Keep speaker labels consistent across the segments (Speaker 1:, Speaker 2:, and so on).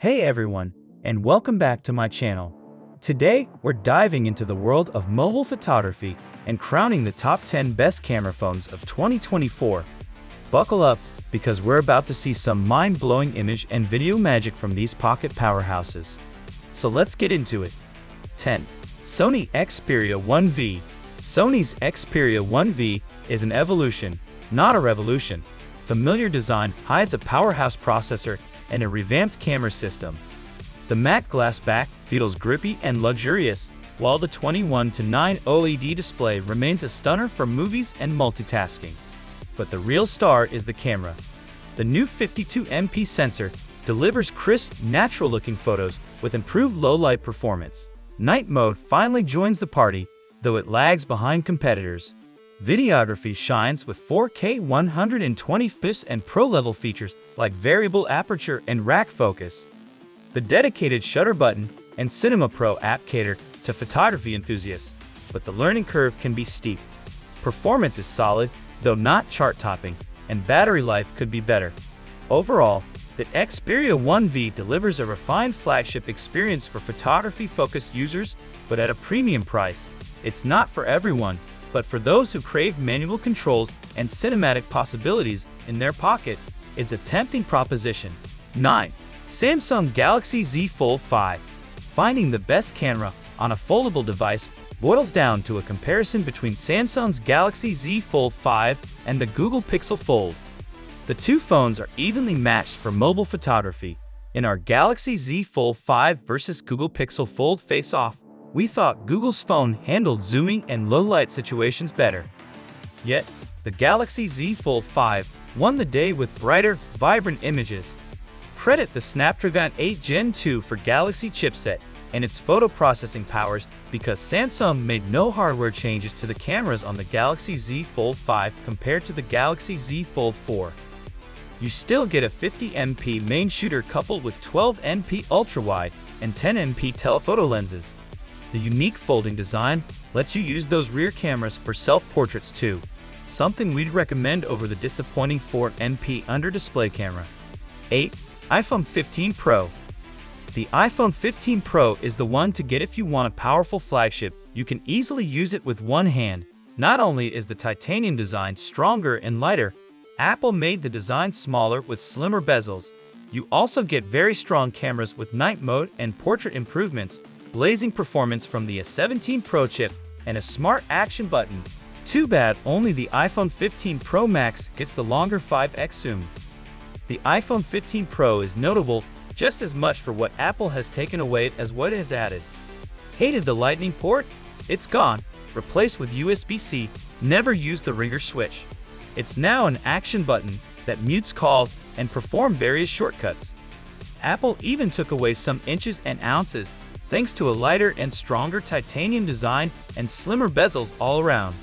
Speaker 1: Hey everyone, and welcome back to my channel. Today, we're diving into the world of mobile photography and crowning the top 10 best camera phones of 2024. Buckle up, because we're about to see some mind-blowing image and video magic from these pocket powerhouses. So let's get into it. 10. Sony Xperia 1V. Sony's Xperia 1V is an evolution, not a revolution. Familiar design hides a powerhouse processor and a revamped camera system. The matte glass back feels grippy and luxurious, while the 21:9 OLED display remains a stunner for movies and multitasking. But the real star is the camera. The new 52MP sensor delivers crisp, natural-looking photos with improved low-light performance. Night mode finally joins the party, though it lags behind competitors. Videography shines with 4K 120fps and pro-level features like variable aperture and rack focus. The dedicated shutter button and Cinema Pro app cater to photography enthusiasts, but the learning curve can be steep. Performance is solid, though not chart-topping, and battery life could be better. Overall, the Xperia 1V delivers a refined flagship experience for photography-focused users, but at a premium price. It's not for everyone, but for those who crave manual controls and cinematic possibilities in their pocket, it's a tempting proposition. 9. Samsung Galaxy Z Fold 5. Finding the best camera on a foldable device boils down to a comparison between Samsung's Galaxy Z Fold 5 and the Google Pixel Fold. The two phones are evenly matched for mobile photography. In our Galaxy Z Fold 5 versus Google Pixel Fold face-off, we thought Google's phone handled zooming and low-light situations better. Yet, the Galaxy Z Fold 5 won the day with brighter, vibrant images. Credit the Snapdragon 8 Gen 2 for Galaxy chipset and its photo processing powers, because Samsung made no hardware changes to the cameras on the Galaxy Z Fold 5 compared to the Galaxy Z Fold 4. You still get a 50MP main shooter coupled with 12MP ultrawide and 10MP telephoto lenses. The unique folding design lets you use those rear cameras for self-portraits too, something we'd recommend over the disappointing 4MP under-display camera. 8. iPhone 15 Pro. The iPhone 15 Pro is the one to get if you want a powerful flagship. You can easily use it with one hand. Not only is the titanium design stronger and lighter, Apple made the design smaller with slimmer bezels. You also get very strong cameras with night mode and portrait improvements, blazing performance from the A17 Pro chip, and a smart action button. Too bad only the iPhone 15 Pro Max gets the longer 5x zoom. The iPhone 15 Pro is notable just as much for what Apple has taken away as what it has added. Hated the Lightning port? It's gone, replaced with USB-C, never used the ringer switch. It's now an action button that mutes calls and performs various shortcuts. Apple even took away some inches and ounces, thanks to a lighter and stronger titanium design and slimmer bezels all around.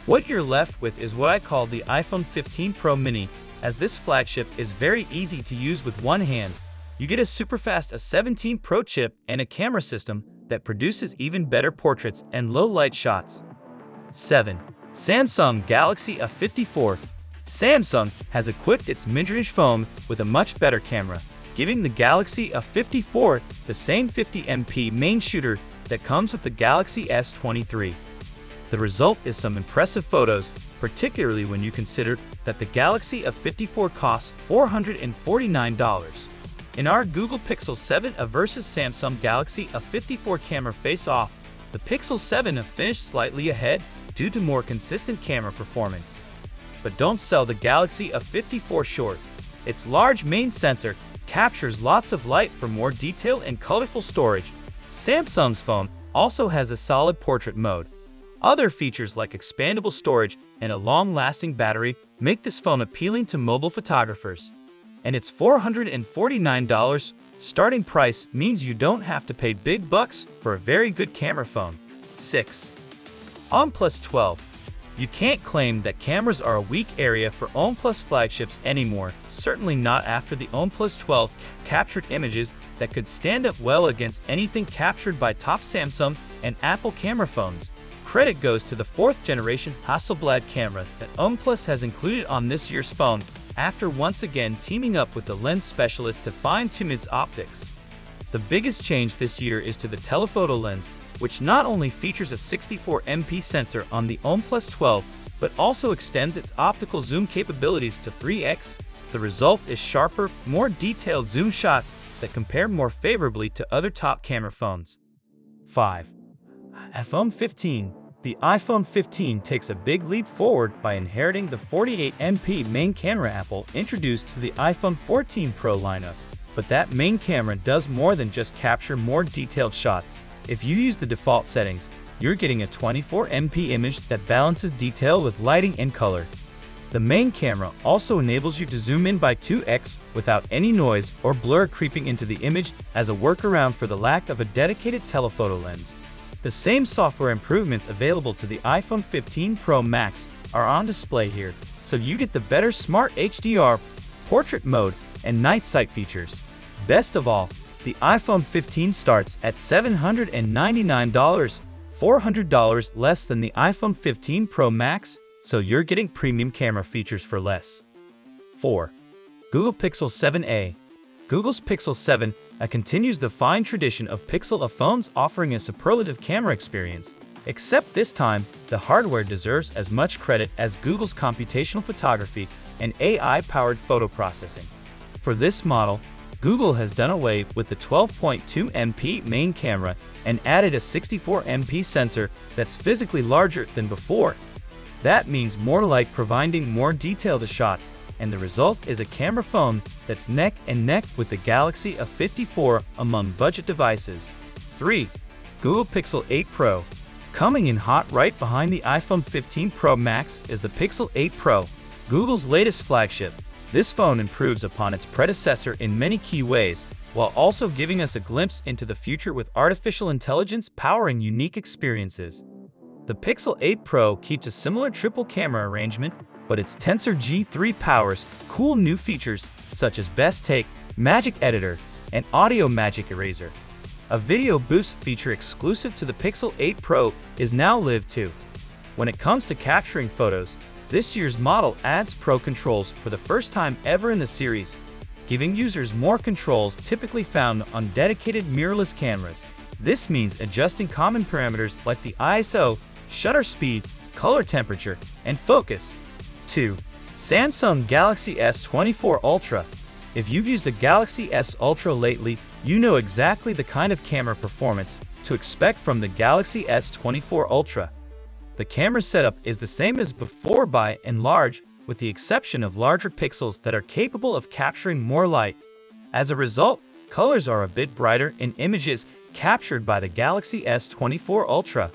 Speaker 1: What you're left with is what I call the iPhone 15 Pro Mini, as this flagship is very easy to use with one hand. You get a super-fast A17 Pro chip and a camera system that produces even better portraits and low-light shots. 7. Samsung Galaxy A54. Samsung has equipped its mid-range phone with a much better camera, giving the Galaxy A54 the same 50MP main shooter that comes with the Galaxy S23. The result is some impressive photos, particularly when you consider that the Galaxy A54 costs $449. In our Google Pixel 7 versus Samsung Galaxy A54 camera face-off, the Pixel 7 finished slightly ahead due to more consistent camera performance. But don't sell the Galaxy A54 short. Its large main sensor captures lots of light for more detail and colorful storage. Samsung's phone also has a solid portrait mode. Other features like expandable storage and a long-lasting battery make this phone appealing to mobile photographers. And its $449 starting price means you don't have to pay big bucks for a very good camera phone. 6. OnePlus 12. You can't claim that cameras are a weak area for OnePlus flagships anymore, certainly not after the OnePlus 12 captured images that could stand up well against anything captured by top Samsung and Apple camera phones. Credit goes to the 4th generation Hasselblad camera that OnePlus has included on this year's phone, after once again teaming up with the lens specialist to fine-tune its optics. The biggest change this year is to the telephoto lens, which not only features a 64MP sensor on the OnePlus 12, but also extends its optical zoom capabilities to 3x. The result is sharper, more detailed zoom shots that compare more favorably to other top camera phones. 5. iPhone 15. The iPhone 15 takes a big leap forward by inheriting the 48MP main camera Apple introduced to the iPhone 14 Pro lineup. But that main camera does more than just capture more detailed shots. If you use the default settings, you're getting a 24MP image that balances detail with lighting and color. The main camera also enables you to zoom in by 2x without any noise or blur creeping into the image as a workaround for the lack of a dedicated telephoto lens. The same software improvements available to the iPhone 15 Pro Max are on display here, so you get the better Smart HDR, portrait mode, and night sight features. Best of all, the iPhone 15 starts at $799, $400 less than the iPhone 15 Pro Max, so you're getting premium camera features for less. 4. Google Pixel 7a. Google's Pixel 7 continues the fine tradition of Pixel phones offering a superlative camera experience, except this time, the hardware deserves as much credit as Google's computational photography and AI-powered photo processing. For this model, Google has done away with the 12.2MP main camera and added a 64MP sensor that's physically larger than before. That means more light providing more detail to shots, and the result is a camera phone that's neck and neck with the Galaxy A54 among budget devices. 3. Google Pixel 8 Pro. Coming in hot right behind the iPhone 15 Pro Max is the Pixel 8 Pro, Google's latest flagship. This phone improves upon its predecessor in many key ways, while also giving us a glimpse into the future with artificial intelligence powering unique experiences. The Pixel 8 Pro keeps a similar triple camera arrangement, but its Tensor G3 powers cool new features such as Best Take, Magic Editor, and Audio Magic Eraser. A video boost feature exclusive to the Pixel 8 Pro is now live too. When it comes to capturing photos, this year's model adds Pro controls for the first time ever in the series, giving users more controls typically found on dedicated mirrorless cameras. This means adjusting common parameters like the ISO, shutter speed, color temperature, and focus. 2. Samsung Galaxy S24 Ultra. If you've used a Galaxy S Ultra lately, you know exactly the kind of camera performance to expect from the Galaxy S24 Ultra. The camera setup is the same as before by and large, with the exception of larger pixels that are capable of capturing more light. As a result, colors are a bit brighter in images captured by the Galaxy S24 Ultra.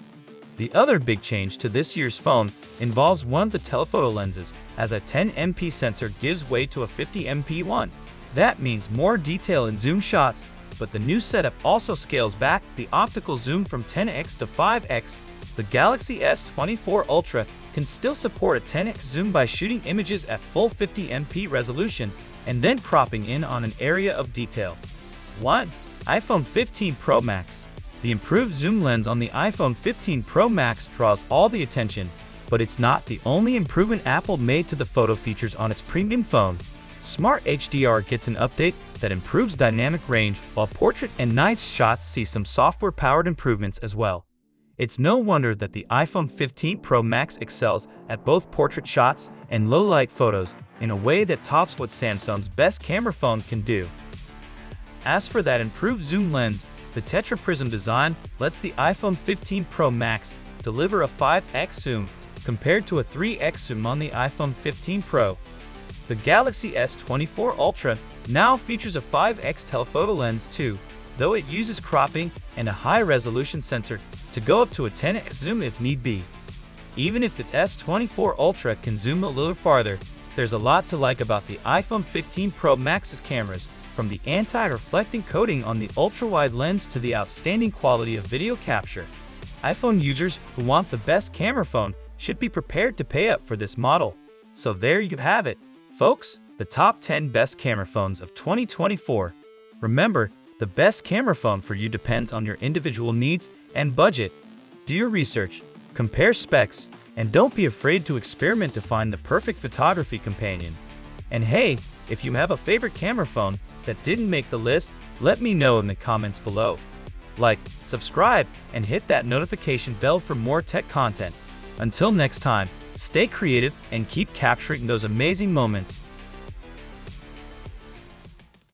Speaker 1: The other big change to this year's phone involves one of the telephoto lenses, as a 10MP sensor gives way to a 50MP one. That means more detail in zoom shots, but the new setup also scales back the optical zoom from 10x to 5x. The Galaxy S24 Ultra can still support a 10x zoom by shooting images at full 50MP resolution and then cropping in on an area of detail. 1. iPhone 15 Pro Max. The improved zoom lens on the iPhone 15 Pro Max draws all the attention, but it's not the only improvement Apple made to the photo features on its premium phone. Smart HDR gets an update that improves dynamic range, while portrait and night shots see some software-powered improvements as well. It's no wonder that the iPhone 15 Pro Max excels at both portrait shots and low-light photos in a way that tops what Samsung's best camera phone can do. As for that improved zoom lens, the Tetra Prism design lets the iPhone 15 Pro Max deliver a 5x zoom compared to a 3x zoom on the iPhone 15 Pro. The Galaxy S24 Ultra now features a 5x telephoto lens too, though it uses cropping and a high-resolution sensor to go up to a 10x zoom if need be. Even if the S24 Ultra can zoom a little farther, there's a lot to like about the iPhone 15 Pro Max's cameras, from the anti-reflecting coating on the ultra-wide lens to the outstanding quality of video capture. iPhone users who want the best camera phone should be prepared to pay up for this model. So there you have it, folks, the top 10 best camera phones of 2024. Remember, the best camera phone for you depends on your individual needs and budget. Do your research, compare specs, and don't be afraid to experiment to find the perfect photography companion. And hey, if you have a favorite camera phone, that didn't make the list, let me know in the comments below. Like, subscribe, and hit that notification bell for more tech content. Until next time, stay creative and keep capturing those amazing moments.